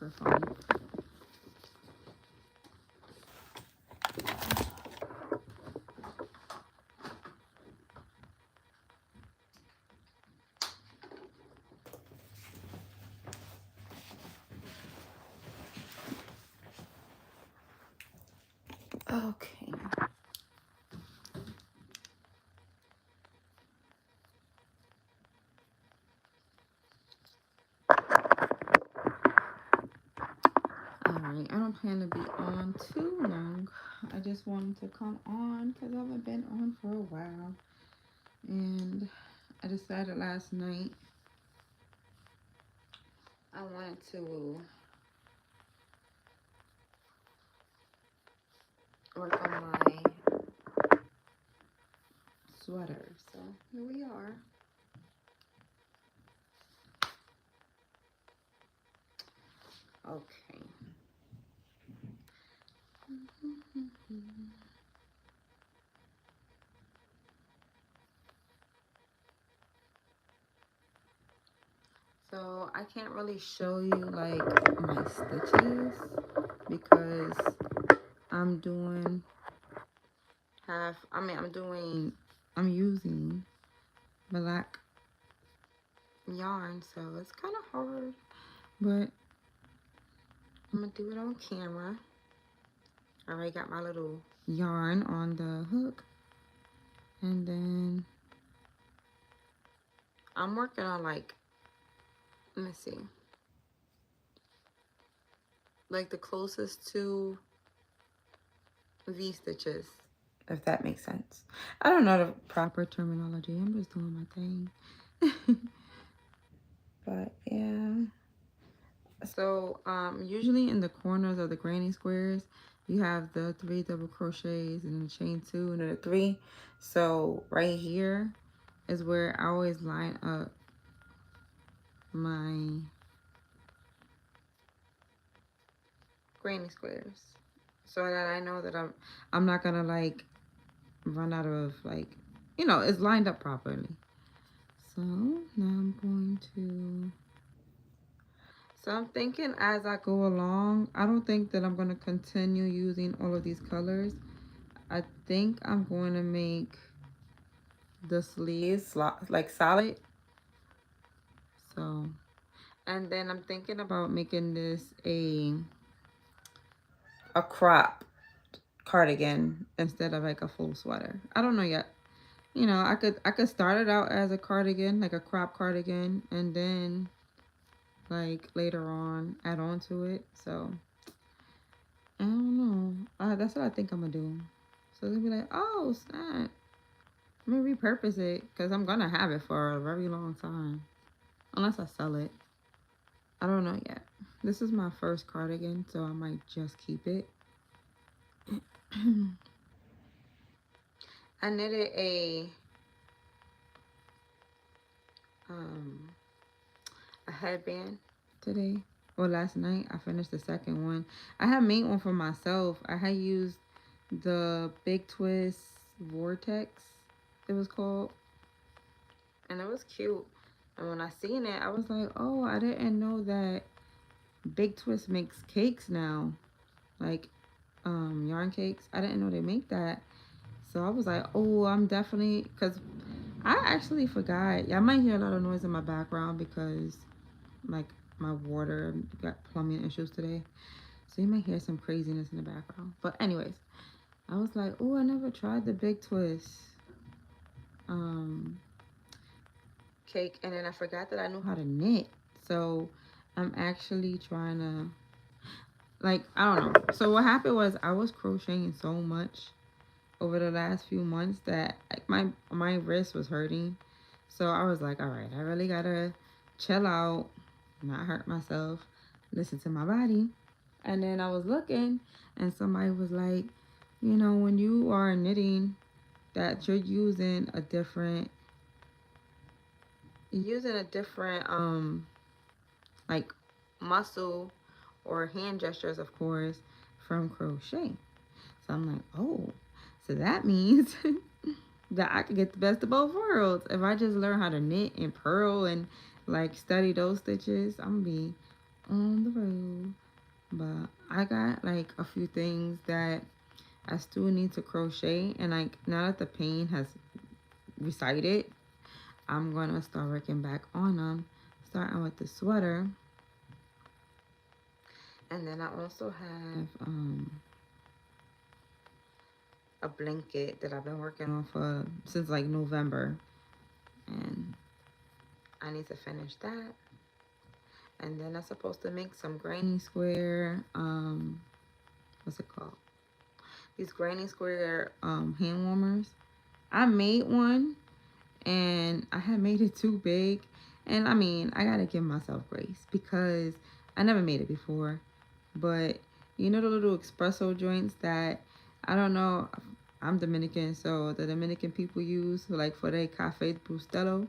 microphone. Okay. Alright, I don't plan to be on too long. I just wanted to come on because I haven't been on for a while. And I decided last night I wanted to work on my sweater. So here we are. Okay. So I can't really show you like my stitches because I'm doing I'm using black yarn, so it's kind of hard, but I'm gonna do it on camera. I already got my little yarn on the hook, and then I'm working on like, let me see, like the closest to V stitches, if that makes sense. I don't know the proper terminology. I'm just doing my thing. But yeah. So usually in the corners of the granny squares, you have the 3 double crochets and then chain 2 and then a 3. So right here is where I always line up my granny squares, so that I know that I'm not gonna like run out of, like, you know, it's lined up properly. So now I'm thinking as I go along, I don't think that I'm going to continue using all of these colors. I think I'm going to make the sleeves like solid. So, and then I'm thinking about making this a crop cardigan instead of like a full sweater. I don't know yet. You know, I could start it out as a cardigan, like a crop cardigan, and then like later on add on to it. So I don't know. That's what I think I'm gonna do. So they'll be like, oh snap, let me repurpose it because I'm gonna have it for a very long time, unless I sell it. I don't know yet. This is my first cardigan, so I might just keep it. I knitted a headband today. Well, last night I finished the second one. I had made one for myself. I had used the Big Twist Vortex, it was called, and it was cute. And when I seen it, I was like, oh, I didn't know that Big Twist makes cakes now, like yarn cakes. I didn't know they make that. So I was like, oh, I'm definitely, because I actually forgot. Y'all might hear a lot of noise in my background because like my water got plumbing issues today. So you might hear some craziness in the background. But anyways, I was like, oh, I never tried the Big Twist cake. And then I forgot that I knew how to knit. So I'm actually trying to, like, I don't know. So what happened was I was crocheting so much over the last few months that like my wrist was hurting. So I was like, all right, I really gotta chill out, not hurt myself, listen to my body. And then I was looking and somebody was like, you know, when you are knitting, that you're using a different like muscle or hand gestures, of course, from crochet. So I'm like, oh, so that means that I could get the best of both worlds. If I just learn how to knit and purl and like study those stitches, I'm gonna be on the road. But I got like a few things that I still need to crochet, and like now that the pain has receded, I'm gonna start working back on them, starting with the sweater. And then I also have a blanket that I've been working on for since like November, and I need to finish that. And then I'm supposed to make some granny square what's it called, these granny square hand warmers. I made one, and I had made it too big. And I mean, I gotta give myself grace because I never made it before. But you know the little espresso joints that, I don't know, I'm Dominican, so the Dominican people use like for their cafe bustelo.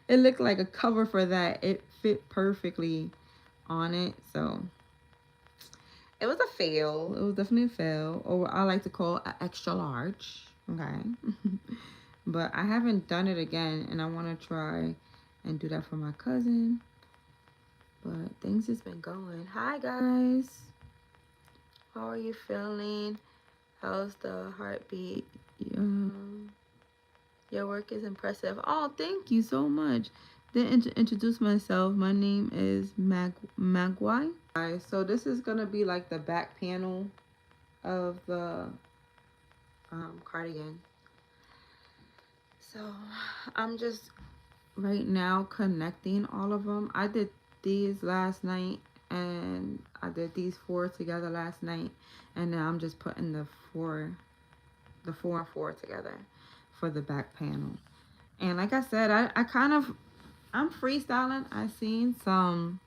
It looked like a cover for that. It fit perfectly on it, so it was a fail. It was definitely a fail, or what I like to call an extra large. Okay. But I haven't done it again, and I want to try and do that for my cousin. But things has been going. Hi guys, how are you feeling? How's the heartbeat? Your work is impressive. Oh, thank you so much. Then introduce myself. My name is Magwai. Alright, so this is gonna be like the back panel of the cardigan. So I'm just right now connecting all of them. I did these last night, and I did these 4 together last night, and now I'm just putting the 4 and 4 together for the back panel. And like I said, I'm freestyling. I seen some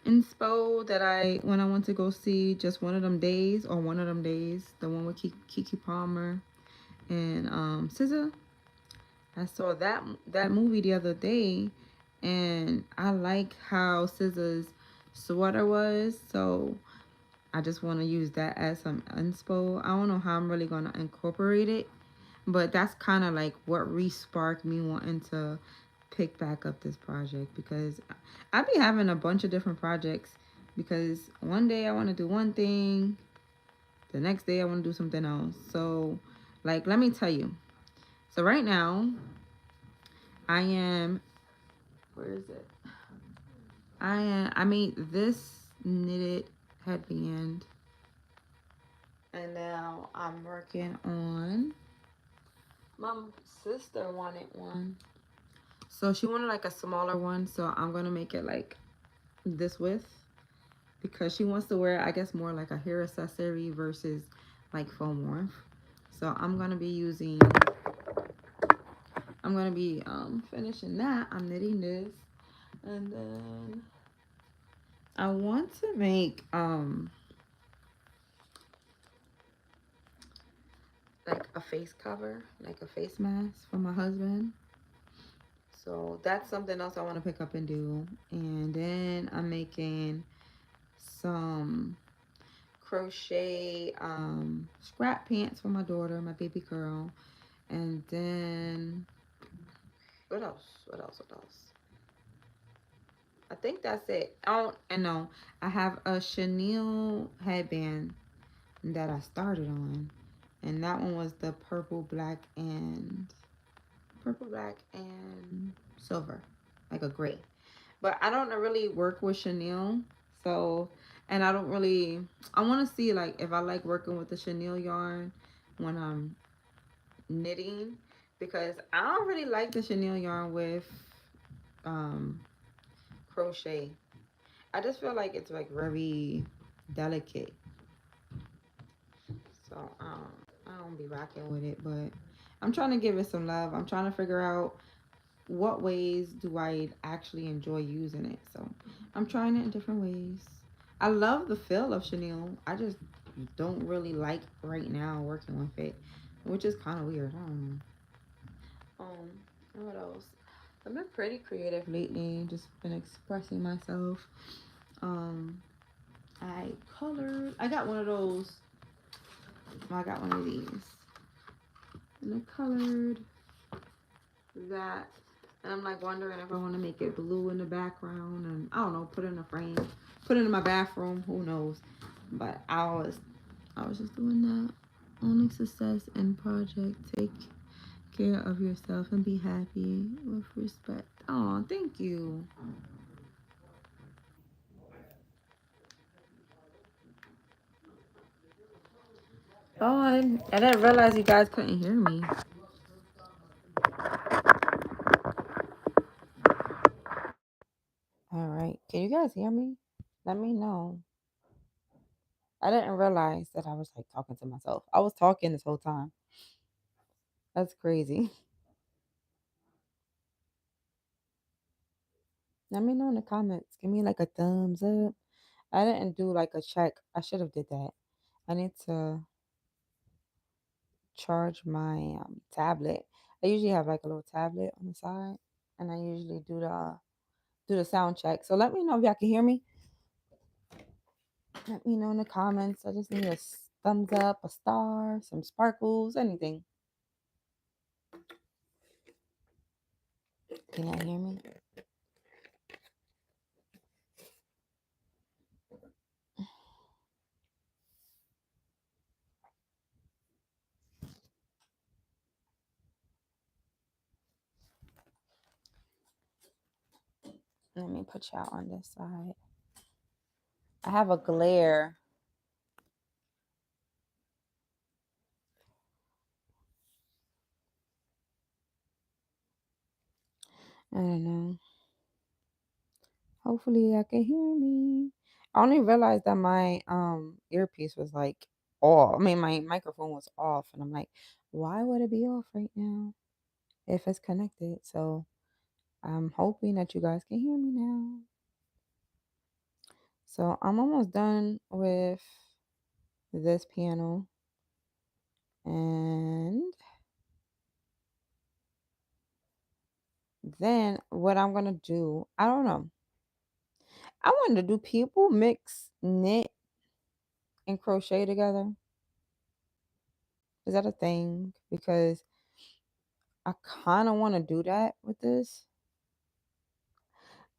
inspo that when I went to go see Just One of Them Days, or One of Them Days, the one with Kiki Palmer and SZA. I saw that movie the other day, and I like how SZA's sweater was, so I just want to use that as some inspo. I don't know how I'm really gonna incorporate it, but that's kind of like what re-sparked me wanting to pick back up this project, because I be having a bunch of different projects, because one day I want to do one thing, the next day I want to do something else. So like, let me tell you. So right now I am, where is it? I made this knitted headband, and now I'm working on, my sister wanted one. So she wanted like a smaller one, so I'm gonna make it like this width, because she wants to wear, I guess, more like a hair accessory versus like foam warmth. So I'm gonna be finishing that. I'm knitting this, and then I want to make like a face cover, like a face mask for my husband. So that's something else I want to pick up and do. And then I'm making some crochet scrap pants for my daughter, my baby girl. And then what else? I think that's it. Oh, and no, I have a chenille headband that I started on, and that one was the purple, black, and silver, like a gray. But I don't really work with chenille, so, and I don't really, I want to see like if I like working with the chenille yarn when I'm knitting, because I don't really like the chenille yarn with crochet. I just feel like it's like very delicate, so I don't be rocking with it. But I'm trying to give it some love. I'm trying to figure out what ways do I actually enjoy using it. So I'm trying it in different ways. I love the feel of chenille. I just don't really like right now working with it, which is kind of weird. I don't know. What else? I've been pretty creative lately. Just been expressing myself. I colored. I got one of those. I got one of these, and I colored that And I'm like wondering if I want to make it blue in the background and I don't know, put it in a frame, put it in my bathroom. Who knows? But I was just doing that. Only success in project. Take care of yourself and be happy with respect. Oh, thank you. Oh, I didn't realize you guys couldn't hear me. All right. Can you guys hear me? Let me know. I didn't realize that I was like talking to myself. I was talking this whole time. That's crazy. Let me know in the comments. Give me like a thumbs up. I didn't do like a check. I should have did that. I need to charge my tablet. I usually have like a little tablet on the side, and I usually do the sound check. So let me know if y'all can hear me. Let me know in the comments. I just need a thumbs up, a star, some sparkles, anything. Can y'all hear me? Let me put y'all on this side. I have a glare. I don't know. Hopefully y'all can hear me. I only realized that my earpiece was like off. I mean my microphone was off and I'm like, why would it be off right now if it's connected? So I'm hoping that you guys can hear me now. So I'm almost done with this panel. And then what I'm gonna do, I don't know. I wanted to do people mix knit and crochet together. Is that a thing? Because I kind of want to do that with this.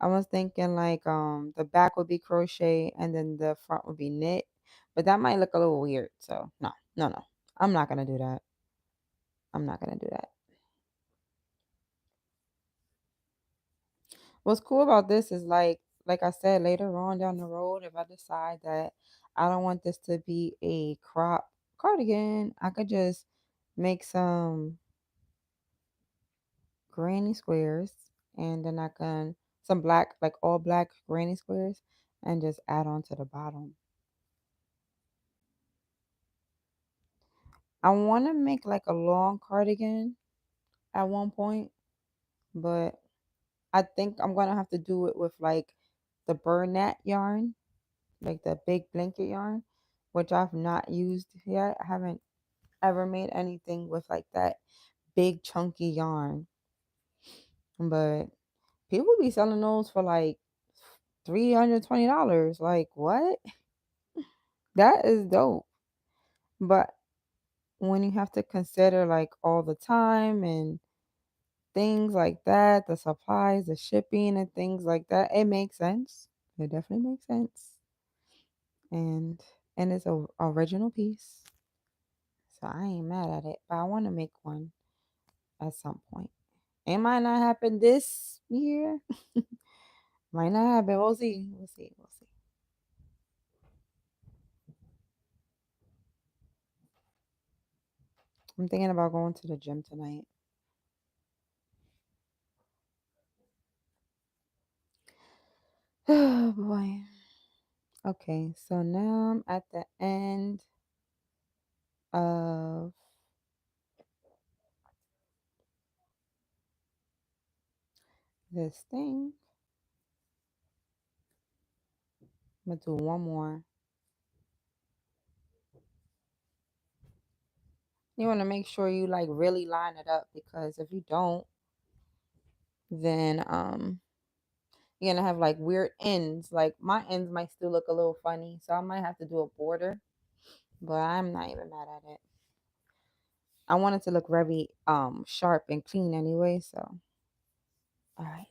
I was thinking like the back would be crochet and then the front would be knit, but that might look a little weird. So no, no, no. I'm not gonna do that. I'm not gonna do that. What's cool about this is like I said, later on down the road, if I decide that I don't want this to be a crop cardigan, I could just make some granny squares and then I can some black, like all black granny squares and just add on to the bottom. I want to make like a long cardigan at one point, but I think I'm gonna have to do it with like the burnette yarn, like the big blanket yarn, which I've not used yet. I haven't ever made anything with like that big chunky yarn, but people be selling those for like $320. Like what? That is dope. But when you have to consider like all the time and things like that, the supplies, the shipping and things like that, it makes sense. It definitely makes sense. And it's a original piece. So I ain't mad at it. But I want to make one at some point. It might not happen this year. Might not happen. We'll see. We'll see. We'll see. I'm thinking about going to the gym tonight. Oh boy. Okay, so now I'm at the end of this thing. I'm gonna do one more. You want to make sure you like really line it up because if you don't, then you're gonna have like weird ends. Like my ends might still look a little funny, so I might have to do a border, but I'm not even mad at it. I want it to look very sharp and clean anyway, so All right,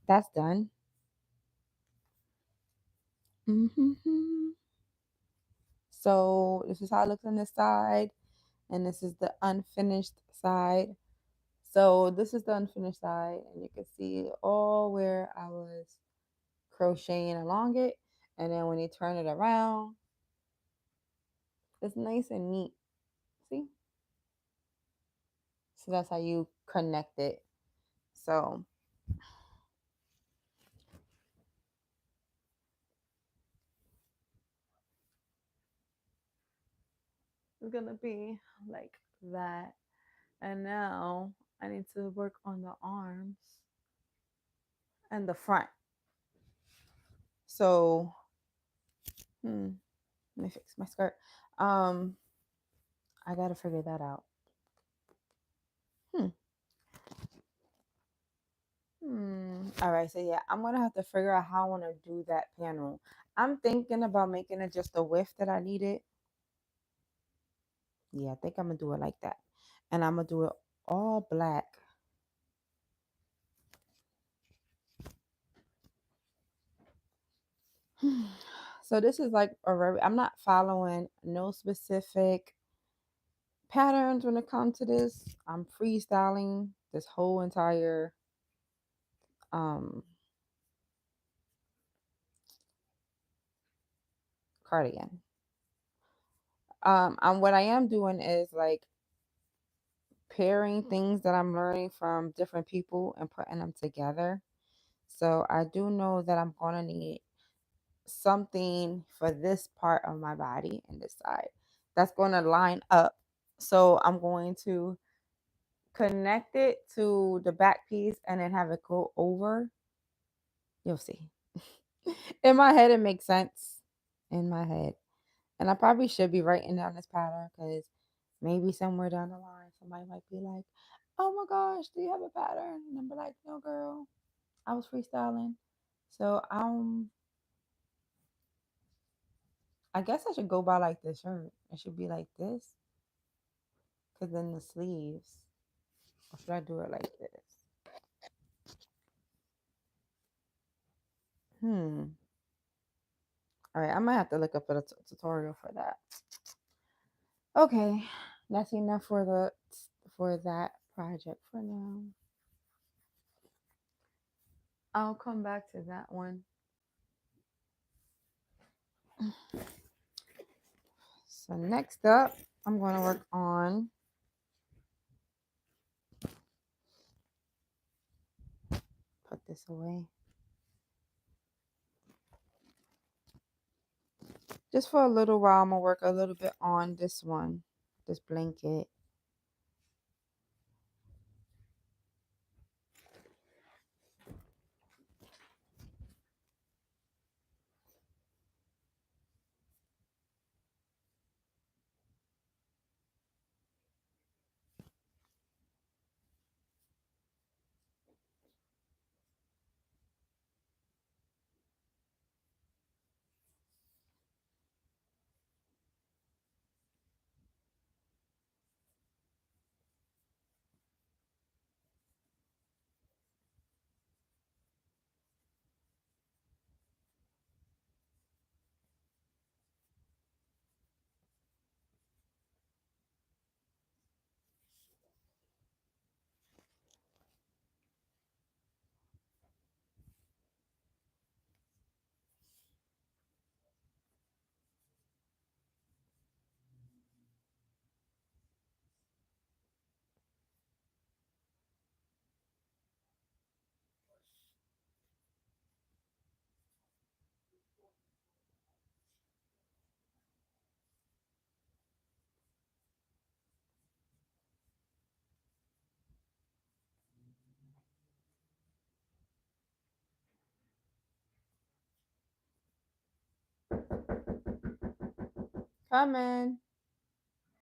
that's done. Mm-hmm. So this is how it looks on this side, and this is the unfinished side. So this is the unfinished side, and you can see all where I was crocheting along it. And then when you turn it around, it's nice and neat. See? So that's how you connect it. So it's gonna be like that. And now I need to work on the arms and the front. So let me fix my skirt. Um, I gotta figure that out. Hmm. All right. So yeah, I'm gonna have to figure out how I want to do that panel. I'm thinking about making it just the width that I needed. Yeah, I think I'm gonna do it like that, and I'm gonna do it all black. So this is like a very. I'm not following no specific patterns when it comes to this. I'm freestyling this whole entire um cardigan. And what I am doing is like pairing things that I'm learning from different people and putting them together. So I do know that I'm gonna need something for this part of my body and this side that's going to line up. So I'm going to connect it to the back piece and then have it go over. You'll see. In my head, it makes sense. In my head. And I probably should be writing down this pattern because maybe somewhere down the line, somebody might be like, oh my gosh, do you have a pattern? And I'm be like, no, girl, I was freestyling. So I guess I should go by like this shirt. It should be like this. Because then the sleeves. Or should I do it like this? All right, I might have to look up a tutorial for that. Okay, that's enough for that project for now. I'll come back to that one. So next up, I'm going to work on put this away. Just for a little while, I'm going to work a little bit on this one, this blanket. Coming.